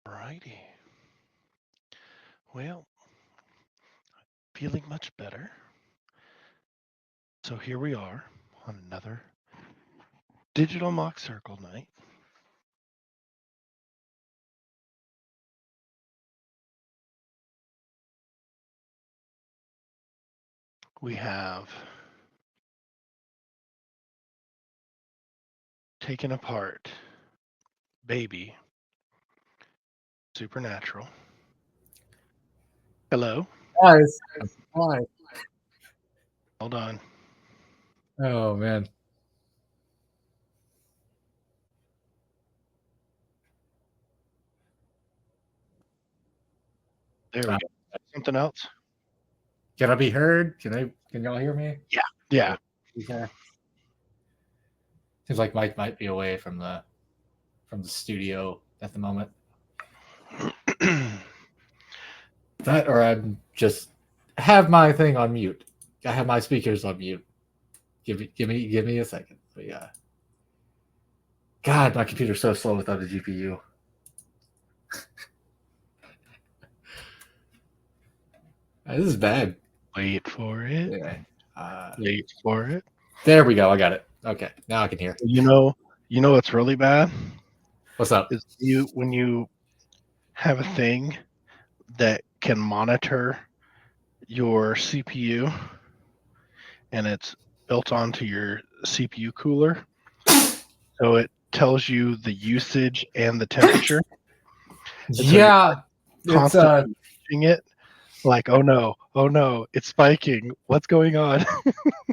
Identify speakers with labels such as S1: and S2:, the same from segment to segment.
S1: Righty. Well, feeling much better. So here we are on another digital mock circle night. We have taken apart Baby Supernatural. Hello.
S2: Guys, why?
S1: Hold on.
S2: Oh man.
S1: There we
S2: Uh,
S1: go. Something else?
S2: Can I be heard? Can y'all hear me?
S1: Yeah. Yeah.
S2: Okay. Seems like Mike might be away from the studio at the moment. That or I'm just have my thing on mute. I have my speakers on mute. Give me a second. But yeah. God, my computer's so slow without a GPU. This is bad.
S1: Wait for it.
S2: Yeah.
S1: Wait for it.
S2: There we go. I got it. Okay, now I can hear.
S1: You know what's really bad
S2: What's up?
S1: is when you have a thing that can monitor your CPU and it's built onto your CPU cooler. So it tells you the usage and the temperature. And so you're
S2: Yeah, it's
S1: constantly watching it like, oh no, it's spiking. What's going on?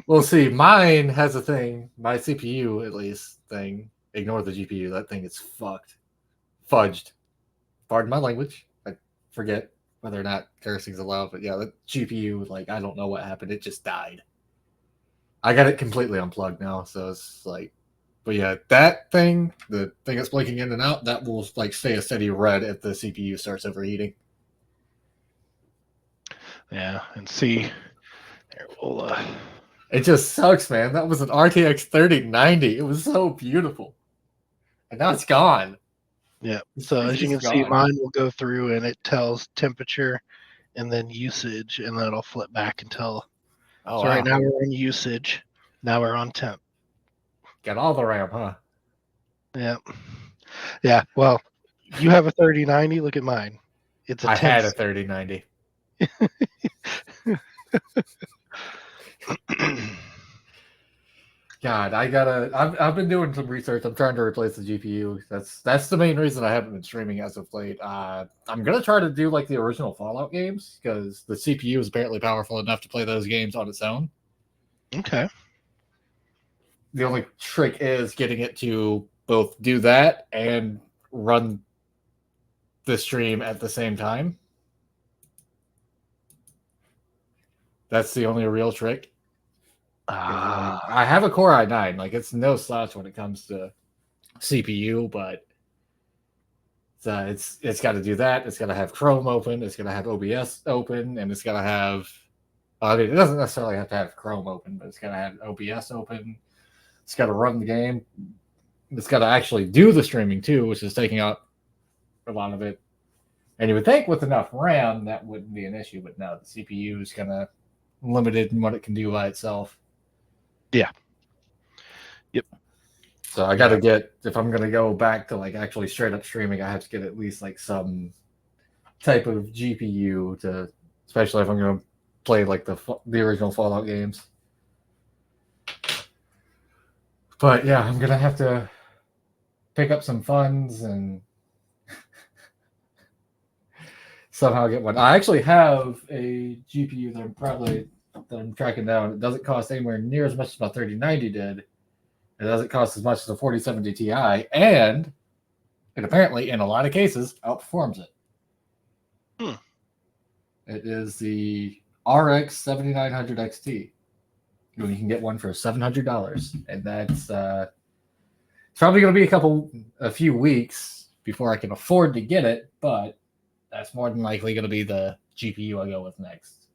S2: Well, see, mine has a thing. My CPU, at least, thing. Ignore the GPU. That thing is fucked, fudged. Pardon my language. I forget whether or not cursing's allowed, but yeah, the GPU, like, I don't know what happened. It just died. I got it completely unplugged now, so it's like, but yeah, that thing, the thing that's blinking in and out, that will like stay a steady red if the CPU starts overheating.
S1: Yeah, and see, there we'll
S2: It just sucks, man. That was an RTX 3090. It was so beautiful, and now it's gone.
S1: yeah. So
S2: It's
S1: as you
S2: just
S1: can see,
S2: gone.
S1: mine will go through and it tells temperature and then usage, and then it'll flip back and tell.
S2: Oh
S1: So right
S2: wow.
S1: now we're in usage. Now we're on temp.
S2: Got all the RAM, huh?
S1: Yeah. Yeah. Well, you have a 3090. Look at mine. It's a
S2: I
S1: 10.
S2: had a 3090. God, I've been doing some research. I'm trying to replace the GPU. That's the main reason I haven't been streaming as of late. I'm gonna try to do like the original Fallout games because the CPU is apparently powerful enough to play those games on its own.
S1: Okay.
S2: The only trick is getting it to both do that and run the stream at the same time. That's the only real trick. Like,
S1: Ah.
S2: I have a Core i9, like it's no slouch when it comes to CPU, but it's got to do that. It's got to have Chrome open. It's got to have OBS open, and it's got to have. I mean, it doesn't necessarily have to have Chrome open, but it's got to have OBS open. It's got to run the game. It's got to actually do the streaming too, which is taking up a lot of it. And you would think with enough RAM that wouldn't be an issue, but no, the CPU is kind of limited in what it can do by itself.
S1: Yeah. Yep.
S2: So I got
S1: Yeah.
S2: to get if I'm going to go back to like actually straight up streaming, I have to get at least like some type of GPU to, especially if I'm going to play like the original Fallout games. But yeah, I'm gonna have to pick up some funds and somehow get one. I actually have a GPU that I'm tracking down. It doesn't cost anywhere near as much as my 3090 did. It doesn't cost as much as a 4070 Ti, and it apparently, in a lot of cases, outperforms it.
S1: Hmm.
S2: It is the RX 7900 XT. You can get one for $700, and that's it's probably going to be a few weeks before I can afford to get it, but that's more than likely going to be the GPU I go with next.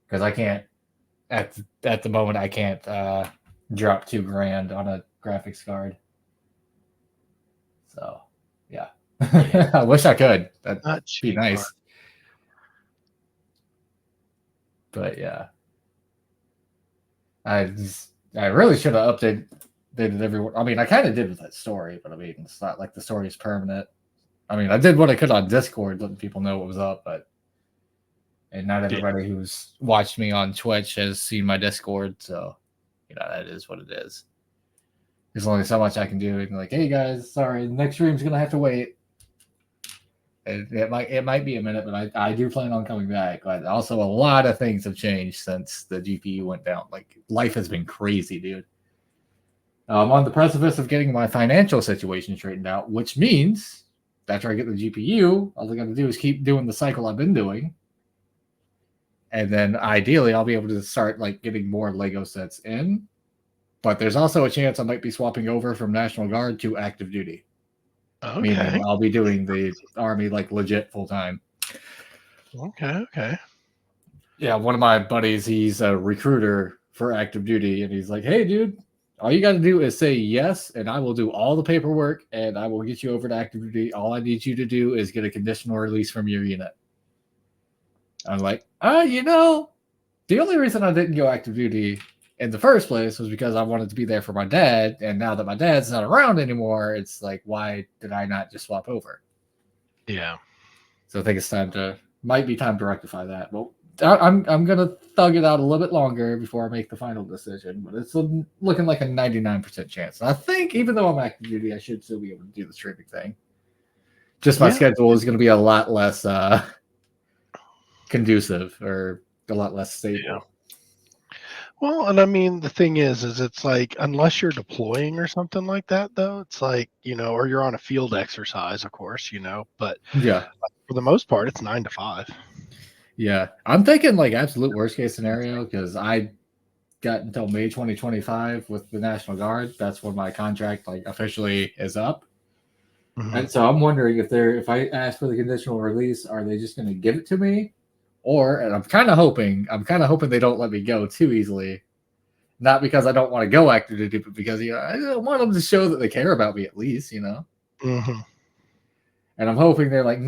S2: Because I can't at the moment I can't drop $2,000 on a graphics card. So yeah,
S1: Yeah,
S2: I wish I could. That'd
S1: not
S2: be
S1: cheap part.
S2: nice. But yeah, I really should have updated everyone. I mean, I kind of did with that story, but I mean, it's not like the story is permanent. I mean, I did what I could on Discord, letting people know what was up, but and not
S1: Yeah,
S2: everybody who's watched me on Twitch has seen my Discord, so that is what it is. There's only so much I can do. And like, hey guys, sorry, the next stream's gonna have to wait. It might be a minute, but I do plan on coming back. But also, a lot of things have changed since the GPU went down. Like, life has been crazy, dude. I'm on the precipice of getting my financial situation straightened out, which means after I get the GPU, all I got to do is keep doing the cycle I've been doing, and then ideally I'll be able to start like getting more Lego sets in. But there's also a chance I might be swapping over from National Guard to active duty, meaning
S1: okay,
S2: I'll be doing the Army like legit full time.
S1: okay.
S2: Yeah, one of my buddies, he's a recruiter for active duty, and he's like, "Hey, dude, all you got to do is say yes, and I will do all the paperwork, and I will get you over to active duty. All I need you to do is get a conditional release from your unit." I'm like, the only reason I didn't go active duty in the first place was because I wanted to be there for my dad, and now that my dad's not around anymore, it's like, why did I not just swap over?
S1: Yeah,
S2: So I think it's might be time to rectify that. Well, I'm gonna thug it out a little bit longer before I make the final decision, but it's looking like a 99% chance. And I think even though I'm active duty, I should still be able to do the streaming thing. Just my
S1: yeah.
S2: schedule is going to be a lot less conducive or a lot less
S1: Yeah.
S2: stable.
S1: Well, and I mean, the thing is it's like unless you're deploying or something like that, though, it's like or you're on a field exercise, of course, but
S2: Yeah,
S1: for the most part, it's 9 to 5.
S2: yeah. I'm thinking like absolute worst case scenario because I got until May 2025 with the National Guard. That's when my contract like officially is up.
S1: Hmm.
S2: And so I'm wondering if I ask for the conditional release, are they just going to give it to me? Or, and I'm kind of hoping they don't let me go too easily. Not because I don't want to go active duty, but because I want them to show that they care about me at least.
S1: Hmm.
S2: And I'm hoping they're like,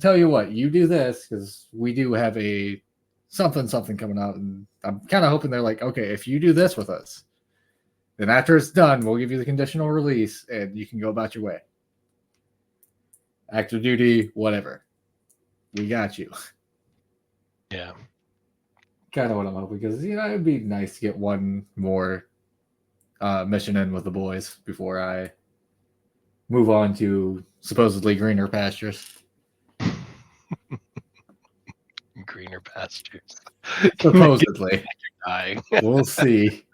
S2: tell you what, you do this because we do have a something coming out, and I'm kind of hoping they're like, okay, if you do this with us, then after it's done, we'll give you the conditional release, and you can go about your way. Active duty, whatever, we got you.
S1: Yeah.
S2: Kind of what I'm hoping because it'd be nice to get one more mission in with the boys before I move on to supposedly greener pastures.
S1: Greener pastures.
S2: Supposedly,
S1: Dying.
S2: we'll see.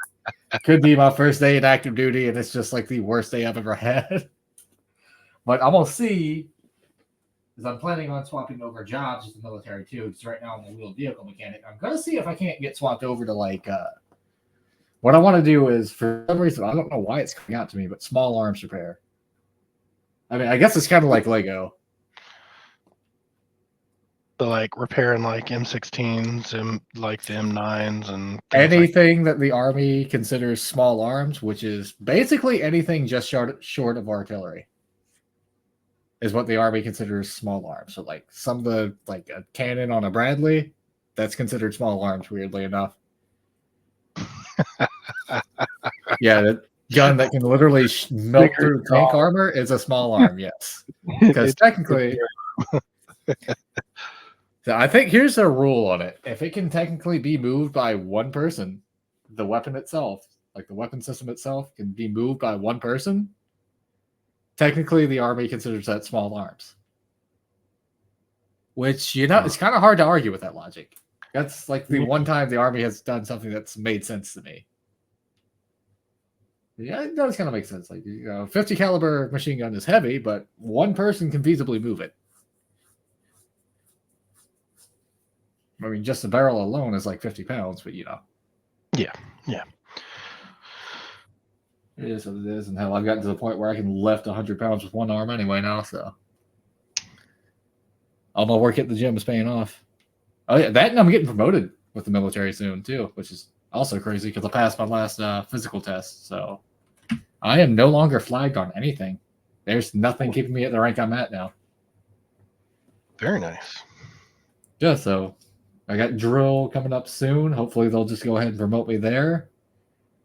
S2: Could be my first day in active duty, and it's just like the worst day I've ever had. But I'm gonna see, because I'm planning on swapping over jobs with the military too. Because right now I'm a wheeled vehicle mechanic. I'm gonna see if I can't get swapped over to like. What I want to do is, for some reason, I don't know why it's coming out to me, but small arms repair. I mean, I guess it's kind of like Lego.
S1: So like repairing like M16s and like the M9s and things
S2: Anything that the Army considers small arms, which is basically anything just short of artillery, is what the Army considers small arms. So like some of the like a cannon on a Bradley, that's considered small arms, weirdly enough. Yeah, that gun that can literally melt
S1: bigger
S2: through tank armor is a small arm, yes. Because
S1: it's
S2: technically, so I think here's a rule on it. If it can technically be moved by one person, the weapon itself, like the weapon system itself, can be moved by one person, technically the Army considers that small arms. Which, it's kind of hard to argue with that logic. That's like the one time the Army has done something that's made sense to me. Yeah, it does kind of make sense. Like, 50 caliber machine gun is heavy, but one person can feasibly move it. I mean, just the barrel alone is like 50 pounds, but
S1: Yeah.
S2: it is what it is. And hell, I've gotten to the point where I can lift 100 pounds with one arm anyway now, so all my work at the gym is paying off. Oh, yeah, that and I'm getting promoted with the military soon, too, which is also crazy because I passed my last physical test, so I am no longer flagged on anything. There's nothing keeping me at the rank I'm at now.
S1: Very nice.
S2: Yeah, so I got drill coming up soon. Hopefully they'll just go ahead and promote me there.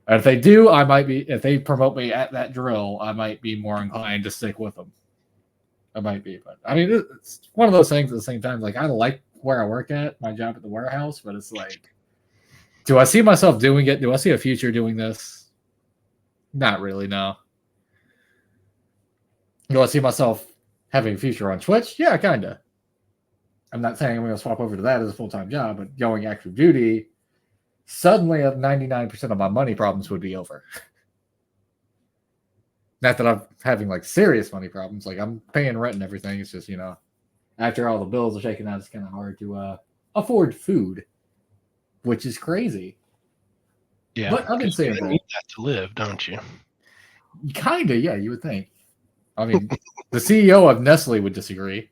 S2: And if they do, I might be. If they promote me at that drill, I might be more inclined to stick with them. I might be, but I mean, it's one of those things. At the same time, like I like where I work at, my job at the warehouse, but it's like, do I see myself doing it? Do I see a future doing this? Not really. No. Do I see myself having a future on Twitch? Yeah, kinda. I'm not saying I'm going to swap over to that as a full time job, but going active duty, suddenly 99% of my money problems would be over. Not that I'm having like serious money problems. Like I'm paying rent and everything. It's just, after all the bills are taken out, it's kind of hard to afford food, which is crazy.
S1: Yeah,
S2: But I've been saying
S1: you need that to live, don't you?
S2: Kind of, yeah, you would think. I mean, the CEO of Nestle would disagree,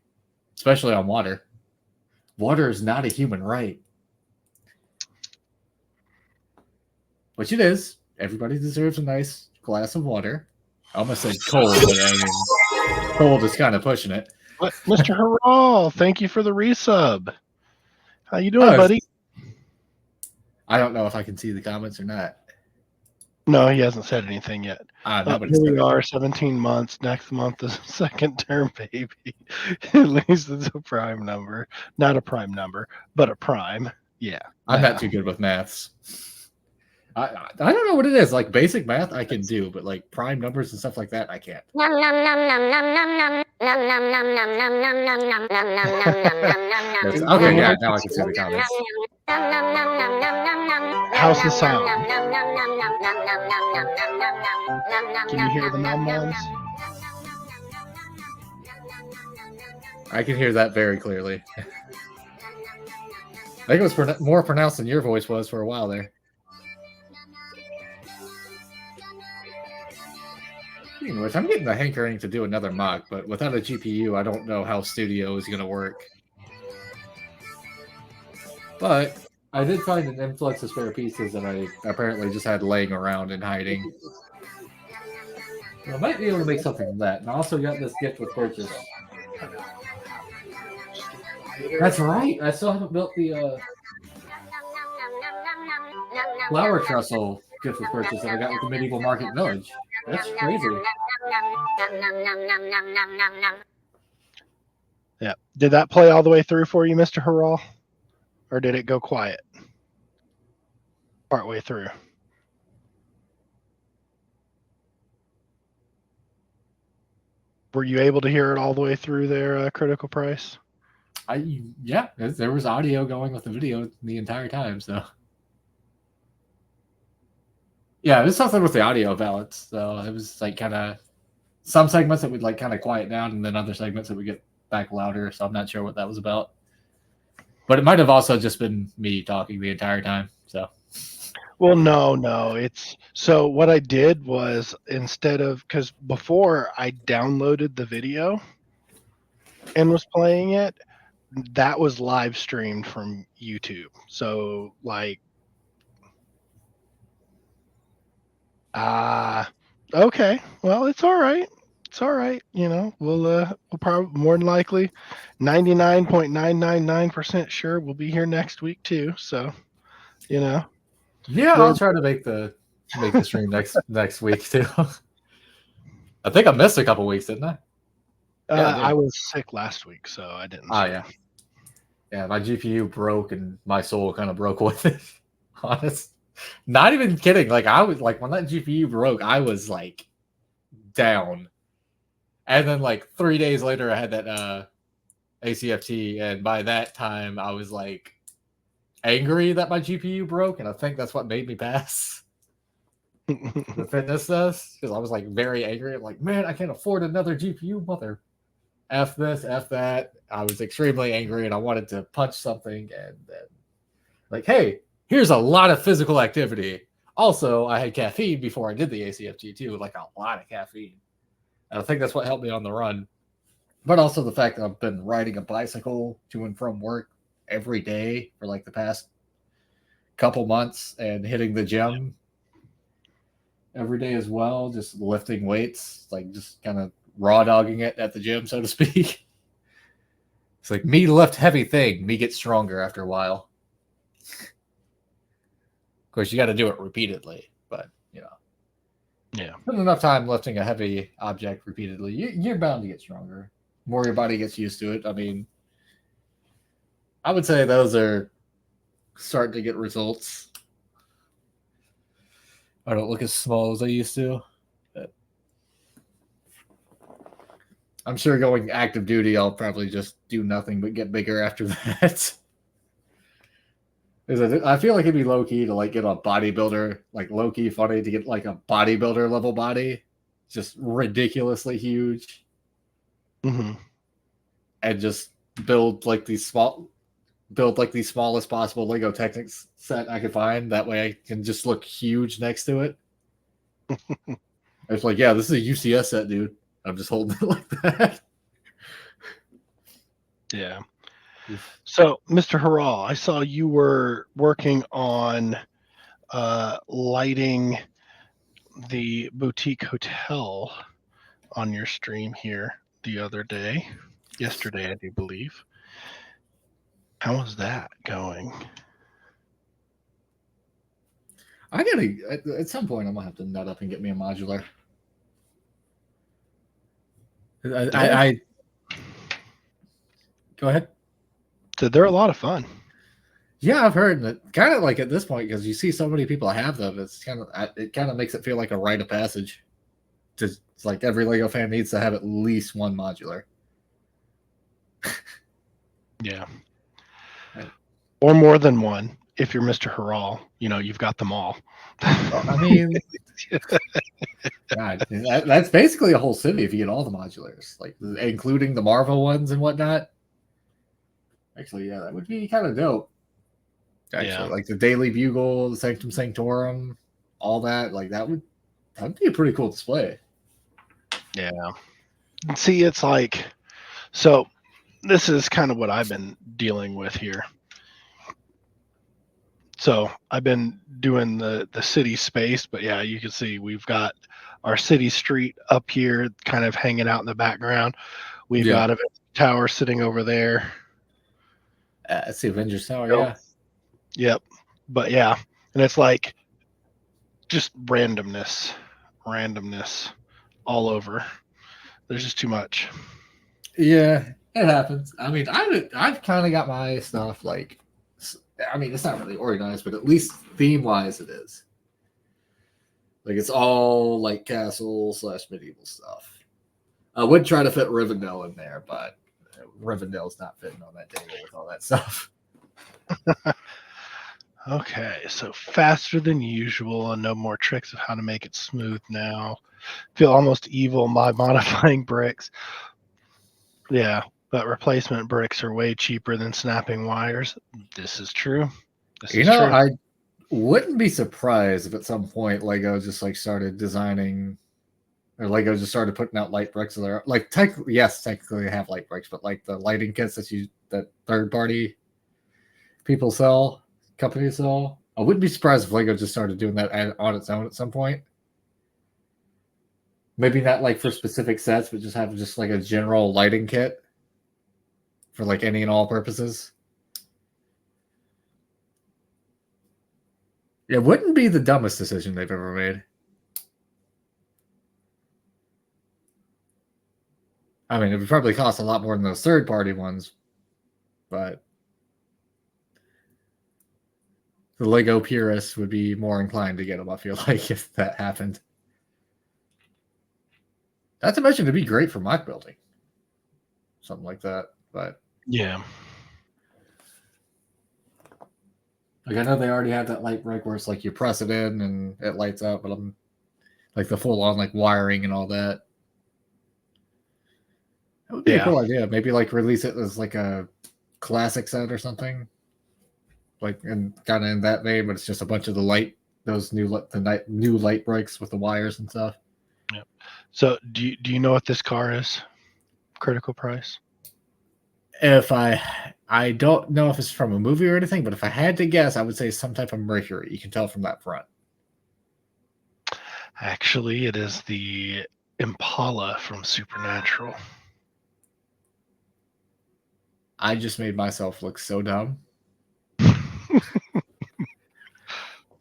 S2: especially on water. Water is not a human right. Which it is. Everybody deserves a nice glass of water. I almost said cold, but I mean, cold is kind of pushing it.
S1: But Mr. Hurrah, thank you for the resub. How you doing, buddy?
S2: I don't know if I can see the comments or not.
S1: No, he hasn't said anything yet. Here we are, 17 months. Next month is a second term baby. At least it's a prime number. Not a prime number, but a prime. Yeah.
S2: I'm not too good with maths. I don't know what it is. Like basic math I can do, but like prime numbers and stuff like that, I can't. Okay, yeah, now I can see the comments.
S1: How's the sound? Can you hear the nom-noms?
S2: I can hear that very clearly. I think it was more pronounced than your voice was for a while there. Which I'm getting the hankering to do another mock, but without a GPU, I don't know how Studio is going to work. But I did find an influx of spare pieces that I apparently just had laying around and hiding. I might be able to make something from that. And I also got this gift with purchase. That's right. I still haven't built the flower trestle gift with purchase that I got with the Medieval Market Village. That's crazy.
S1: Yeah. Did that play all the way through for you, Mr. Hurrah? Or did it go quiet partway through? Were you able to hear it all the way through there, Critical Price?
S2: Yeah, there was audio going with the video the entire time, so. Yeah, there's something with the audio balance. So it was like kind of some segments that would like kind of quiet down, and then other segments that would get back louder. So I'm not sure what that was about. But it might have also just been me talking the entire time. So.
S1: Well, no. It's so what I did was instead of because before I downloaded the video and was playing it, that was live streamed from YouTube. So like, okay, well, it's all right. It's all right. We'll probably more than likely 99.999% sure we'll be here next week too. So,
S2: Yeah, I'll try to make the stream next week too. I think I missed a couple weeks, didn't I?
S1: I was sick last week, so I didn't.
S2: Yeah, my GPU broke and my soul kind of broke with it. Honest. Not even kidding. Like I was like when that GPU broke, I was like down. And then like 3 days later I had that ACFT, and by that time I was like angry that my GPU broke, and I think that's what made me pass the fitness test, because I was like very angry. I'm like, man, I can't afford another GPU, mother. F this, F that. I was extremely angry and I wanted to punch something, and then like, hey, here's a lot of physical activity. Also, I had caffeine before I did the ACFT too, like a lot of caffeine. And I think that's what helped me on the run. But also the fact that I've been riding a bicycle to and from work every day for like the past couple months, and hitting the gym every day as well, just lifting weights, like just kind of raw dogging it at the gym, so to speak. It's like me lift heavy thing, me get stronger after a while. Of course, you got to do it repeatedly, but
S1: Yeah.
S2: spend enough time lifting a heavy object repeatedly, you're bound to get stronger. The more your body gets used to it. I mean, I would say those are starting to get results. I don't look as small as I used to. But I'm sure going active duty, I'll probably just do nothing but get bigger after that. I feel like it'd be low key to like get a bodybuilder, like low key funny to get like a bodybuilder level body, just ridiculously huge,
S1: Mm-hmm.
S2: and just build like these small, build like the smallest possible Lego Technics set I could find. That way, I can just look huge next to it. It's like, yeah, this is a UCS set, dude. I'm just holding it like that.
S1: Yeah. So, Mr. Harral, I saw you were working on lighting the boutique hotel on your stream here the other day, yesterday, I do believe. How was that going?
S2: I gotta at some point I'm gonna have to nut up and get me a modular. I go ahead.
S1: So they're a lot of fun.
S2: Yeah, I've heard that. Kind of like at this point, because you see so many people have them, it kind of makes it feel like a rite of passage. Just it's like every Lego fan needs to have at least one modular.
S1: Yeah.
S2: Right.
S1: Or more than one. If you're Mr. Harral, you've got them all.
S2: I mean, God, that's basically a whole city if you get all the modulars, like including the Marvel ones and whatnot. Actually, yeah, that would be kind of dope. Actually,
S1: Yeah.
S2: like the Daily Bugle, the Sanctum Sanctorum, all that, like that'd be a pretty cool display.
S1: Yeah. See, it's like, so this is kind of what I've been dealing with here. So I've been doing the city space, but yeah, you can see we've got our city street up here, kind of hanging out in the background. We've
S2: Yeah,
S1: got a tower sitting over there.
S2: it's the Avengers Tower.
S1: So,
S2: Yeah,
S1: yep. But yeah, and it's like just randomness all over. There's just too much.
S2: yeah, it happens. I mean, I've kind of got my stuff like, I mean, it's not really organized, but at least theme wise, it is. Like it's all like castle / medieval stuff. I would try to fit Rivendell in there, but Rivendell's not fitting on that table with all that stuff.
S1: Okay, so faster than usual and no more tricks of how to make it smooth now. Feel almost evil by modifying bricks. Yeah, but replacement bricks are way cheaper than snapping wires. This is true. This is true.
S2: I wouldn't be surprised if at some point Lego just like started designing, or Lego just started putting out light bricks. There, like technically they have light bricks, but like the lighting kits that third party people sell, companies sell. I wouldn't be surprised if Lego just started doing that on its own at some point. Maybe not like for specific sets, but just have just like a general lighting kit for like any and all purposes. It wouldn't be the dumbest decision they've ever made. I mean, it would probably cost a lot more than those third-party ones, but the Lego purists would be more inclined to get them, I feel like, if that happened. Not to mention, it'd be great for mock building. Something like that, but...
S1: Yeah.
S2: Like, I know they already have that light brick where it's like you press it in and it lights up, but I'm like the full-on like wiring and all that. That would be a cool idea. Maybe like release it as like a classic set or something, like and kind of in that vein. But it's just a bunch of those new light breaks with the wires and stuff.
S1: Yep. So do you know what this car is? Critical price?
S2: If I don't know if it's from a movie or anything, but if I had to guess, I would say some type of Mercury. You can tell from that front.
S1: Actually, it is the Impala from Supernatural.
S2: I just made myself look so dumb.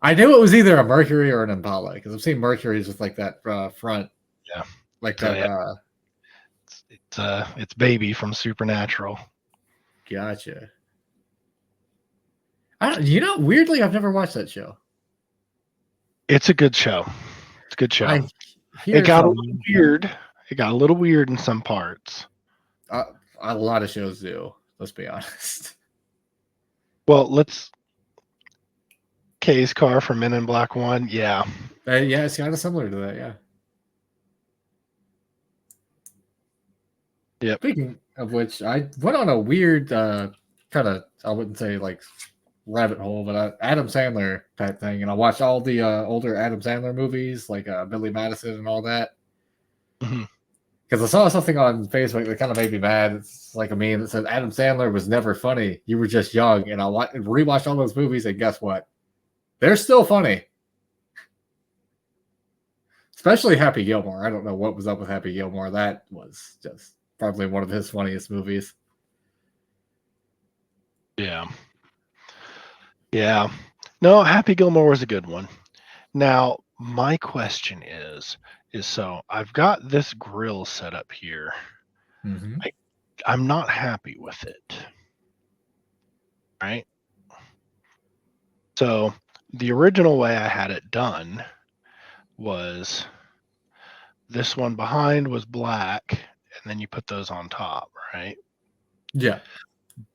S2: I knew it was either a Mercury or an Impala because I've seen Mercuries with like that front,
S1: Yeah.
S2: like
S1: So
S2: that.
S1: yeah, it's Baby from Supernatural.
S2: Gotcha. Weirdly, I've never watched that show.
S1: It's a good show. It's a good show.
S2: I
S1: It
S2: hear
S1: got a little
S2: some.
S1: weird. It got a little weird in some parts.
S2: Uh, a lot of shows do. Let's be honest.
S1: Well, let's Kay's car from Men in Black 1. Yeah.
S2: Yeah, it's kind of similar to that. Yeah.
S1: Yep.
S2: Speaking of which, I went on a weird kind of, I wouldn't say like rabbit hole, but Adam Sandler type thing, and I watched all the older Adam Sandler movies, like Billy Madison and all that.
S1: Mhm.
S2: Because I saw something on Facebook that kind of made me mad. It's like a meme that said Adam Sandler was never funny. You were just young. And I rewatched all those movies, and guess what? They're still funny. Especially Happy Gilmore. I don't know what was up with Happy Gilmore. That was just probably one of his funniest movies.
S1: Yeah. Yeah. No, Happy Gilmore was a good one. Now, my question is so I've got this grill set up here.
S2: Mm-hmm.
S1: I'm not happy with it. Right? So, the original way I had it done was this one behind was black, and then you put those on top, right?
S2: Yeah.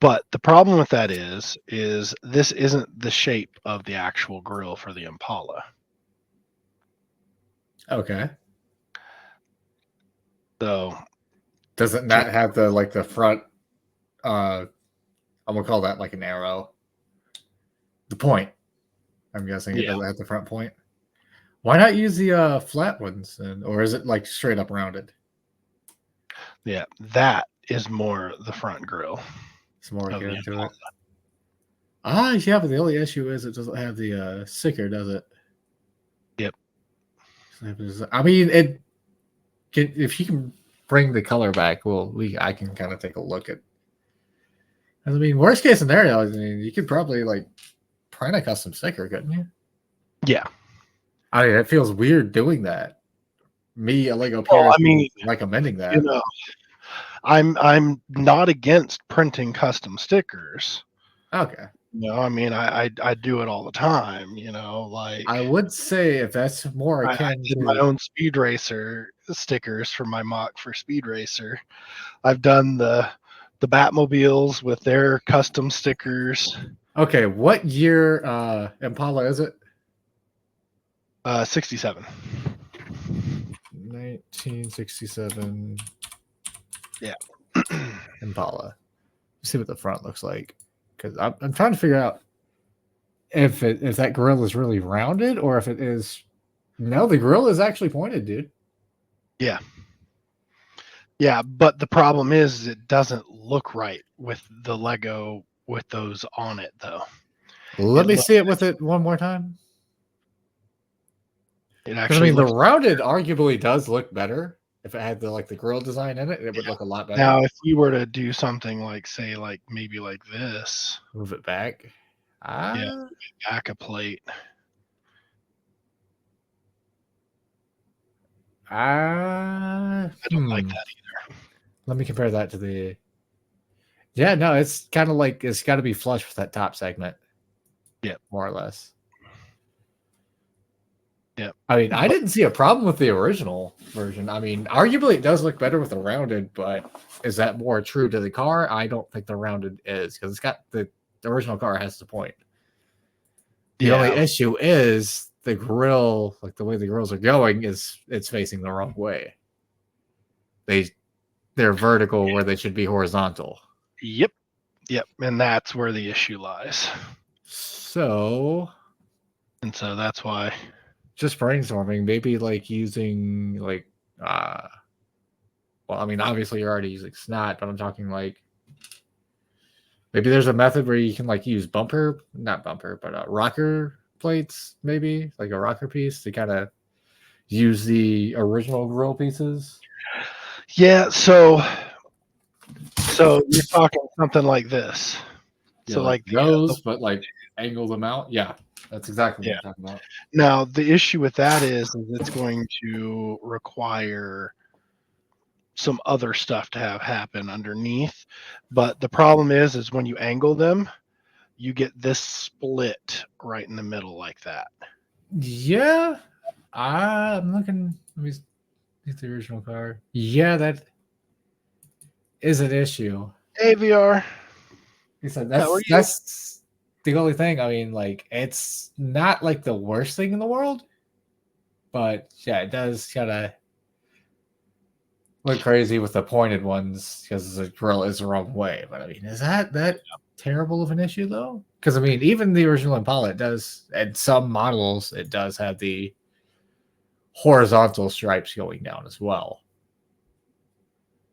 S1: But the problem with that is this isn't the shape of the actual grill for the Impala.
S2: Okay.
S1: So
S2: Doesn't that have the front? I'm gonna call that like an arrow. The point. I'm guessing it doesn't have the front point. Why not use the flat ones, or is it like straight up rounded?
S1: Yeah, that is more the front grill.
S2: Some more gear to it. Yeah, but the only issue is it doesn't have the sticker, does it?
S1: Yep.
S2: I mean, if you can bring the color back, I can kind of take a look at. I mean, worst case scenario, I mean, you could probably like print a custom sticker, couldn't you?
S1: Yeah.
S2: I mean, it feels weird doing that. Me, a Lego
S1: Well, I mean,
S2: recommending that.
S1: you know, I'm not against printing custom stickers.
S2: Okay.
S1: You know, I mean, I do it all the time. You know, like
S2: I would say if that's more
S1: I
S2: akin
S1: did
S2: to
S1: my own Speed Racer stickers for my mock for Speed Racer. I've done the Batmobiles with their custom stickers.
S2: Okay, what year Impala is it?
S1: 67.
S2: 1967.
S1: Yeah.
S2: Impala. Let's see what the front looks like, because I'm trying to figure out if that grill is really rounded or if it is. No, the grill is actually pointed, dude.
S1: Yeah. Yeah, but the problem is it doesn't look right with the Lego with those on it, though.
S2: Let me see it with it one more time.
S1: It actually,
S2: I mean, the rounded arguably does look better. If it had the grill design in it, it would look a lot better.
S1: Now, if we were to do something like, say, like maybe like this,
S2: move it back.
S1: Yeah, back a plate.
S2: I
S1: don't like that either.
S2: Let me compare that to the. Yeah, no, it's kind of like it's got to be flush with that top segment.
S1: Yeah,
S2: more or less.
S1: Yeah,
S2: I mean, I didn't see a problem with the original version. I mean, arguably it does look better with the rounded, but is that more true to the car? I don't think the rounded is, because it's got the original car has the point. The only issue is the grill, like the way the grills are going, it's facing the wrong way. They're vertical where they should be horizontal.
S1: Yep. And that's where the issue lies.
S2: So
S1: that's why.
S2: Just brainstorming, maybe like using like well, I mean, obviously you're already using snot, but I'm talking like maybe there's a method where you can like use rocker plates, maybe like a rocker piece to kind of use the original grill pieces.
S1: Yeah, so So you're talking something like this.
S2: Yeah,
S1: So
S2: like
S1: like the
S2: those, but like angle them out. Yeah, that's exactly what
S1: yeah.
S2: I'm talking about.
S1: Now the issue with that is it's going to require some other stuff to have happen underneath. But the problem is when you angle them, you get this split right in the middle like that.
S2: Yeah, I'm looking. Let me see the original car. Yeah, that is an issue.
S1: Hey VR,
S2: He said
S1: how are
S2: that's
S1: you?
S2: that's the only thing. I mean, like it's not like the worst thing in the world, but yeah, it does kind of look crazy with the pointed ones because the grill is the wrong way. But I mean, is that terrible of an issue though? Because I mean, even the original Impala, it does, and some models, it does have the horizontal stripes going down as well.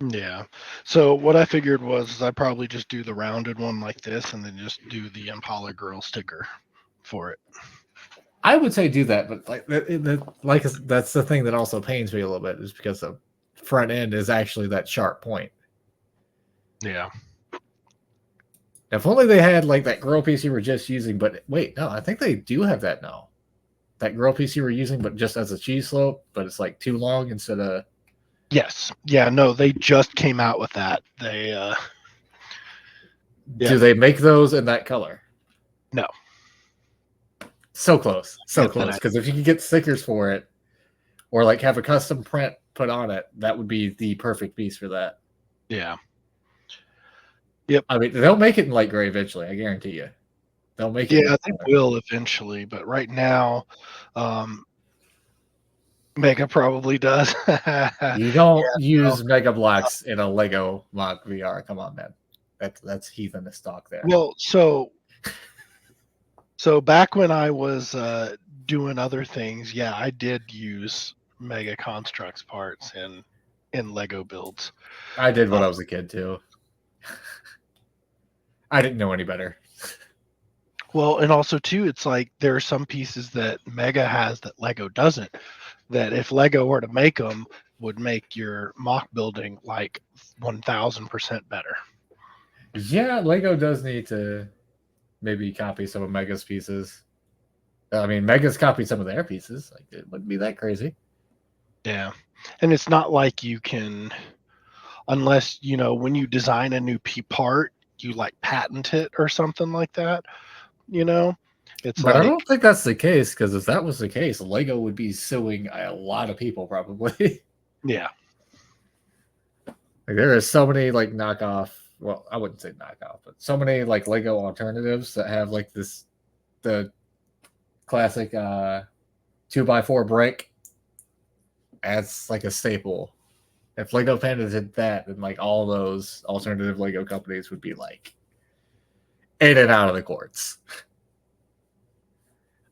S1: Yeah. So what I figured was I'd probably just do the rounded one like this and then just do the Impala grill sticker for it.
S2: I would say do that, but like that's the thing that also pains me a little bit is because the front end is actually that sharp point.
S1: Yeah.
S2: If only they had like that grill piece you were just using, but wait, no, I think they do have that now. That grill piece you were using, but just as a cheese slope, but it's like too long instead of.
S1: Yes. Yeah, no, they just came out with that. They
S2: Do
S1: yep.
S2: they make those in that color?
S1: No.
S2: So close, so
S1: Yep, that
S2: close.
S1: I,
S2: Because if you could get stickers for it, or like have a custom print put on it, that would be the perfect piece for that.
S1: yeah. Yep.
S2: I mean, they'll make it in light gray eventually. I guarantee you, they'll make it in
S1: Yeah,
S2: that
S1: they
S2: color.
S1: will eventually, but right now um Mega probably does. Yeah,
S2: You don't
S1: no.
S2: use Mega Blocks in a Lego Mock VR. Come on, man. That's heathenist talk there.
S1: Well, so back when I was doing other things, yeah, I did use Mega Constructs parts in Lego builds.
S2: I did
S1: Uh,
S2: when I was a kid too. I didn't know any better.
S1: well, and also too, it's like there are some pieces that Mega has that Lego doesn't. That if Lego were to make them, would make your mock building like 1,000% better.
S2: Yeah, Lego does need to maybe copy some of Mega's pieces. I mean, Mega's copied some of their pieces. Like it wouldn't be that crazy.
S1: Yeah, and it's not like you can, unless when you design a new part, you like patent it or something like that. You know, it's
S2: But I
S1: like,
S2: don't think that's the case because if that was the case, Lego would be suing a lot of people probably.
S1: yeah,
S2: Like there are so many like knockoff. Well, I wouldn't say knockoff, but so many like Lego alternatives that have like the classic 2x4 brick as like a staple. If Lego Panda did that, then like all those alternative Lego companies would be like in and out of the courts.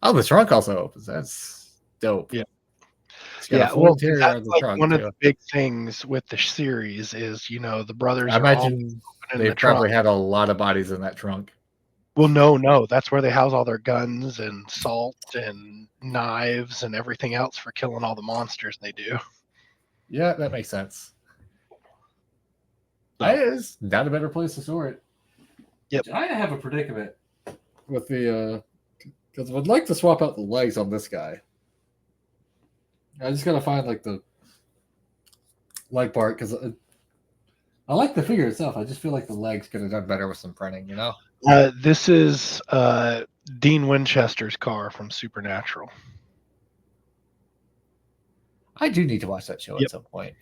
S2: Oh, the trunk also opens. That's dope.
S1: yeah,
S2: It's got a
S1: yeah.
S2: full
S1: Well, 'cause
S2: interior
S1: that's
S2: on the
S1: like
S2: trunk
S1: one of the
S2: too.
S1: big things with the series is the brothers
S2: I
S1: are all
S2: imagine
S1: in
S2: they
S1: the trunk.
S2: probably had a lot of bodies in that trunk.
S1: Well, no, no, that's where they house all their guns and salt and knives and everything else for killing all the monsters they do.
S2: Yeah, that makes sense.
S1: So,
S2: It is not a better place to store it.
S1: yep.
S2: I have a predicament with the because I would like to swap out the legs on this guy. I just gotta find like the leg part because I like the figure itself. I just feel like the legs could have done better with some printing. You know.
S1: This is Dean Winchester's car from Supernatural.
S2: I do need to watch that show at
S1: Yep.
S2: some point.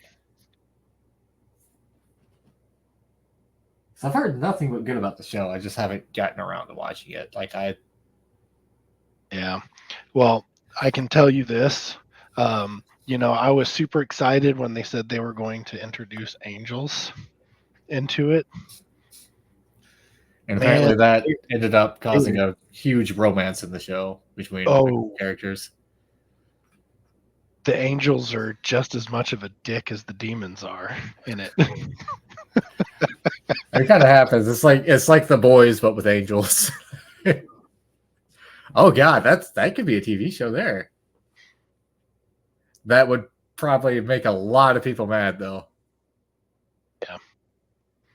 S2: So I've heard nothing but good about the show. I just haven't gotten around to watching it. Like I
S1: Yeah. Well, I can tell you this. I was super excited when they said they were going to introduce angels into it.
S2: and
S1: Man,
S2: apparently that ended up
S1: they
S2: causing
S1: were,
S2: a huge romance in the show between the
S1: oh,
S2: characters.
S1: the angels are just as much of a dick as the demons are in it.
S2: It kind of happens. It's like the boys, but with angels. Oh god, that could be a TV show there. That would probably make a lot of people mad though.
S1: Yeah.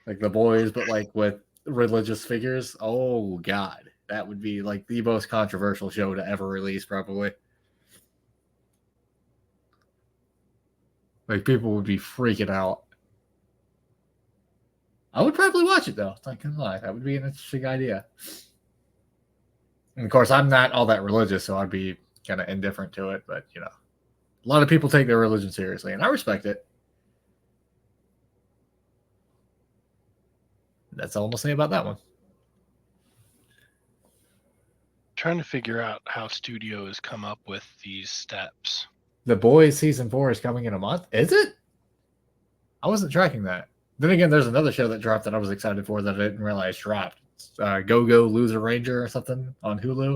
S2: like The Boys, but like with religious figures. Oh God, that would be like the most controversial show to ever release, probably. Like people would be freaking out. I would probably watch it though. Not gonna lie, that would be an interesting idea. And of course, I'm not all that religious, so I'd be kind of indifferent to it. But you know, a lot of people take their religion seriously, and I respect it. That's all I'm gonna say about that one.
S1: Trying to figure out how studios come up with these steps.
S2: The Boys season 4 is coming in a month. Is it? I wasn't tracking that. Then again, there's another show that dropped that I was excited for that I didn't realize dropped. Go Go Loser Ranger or something on Hulu.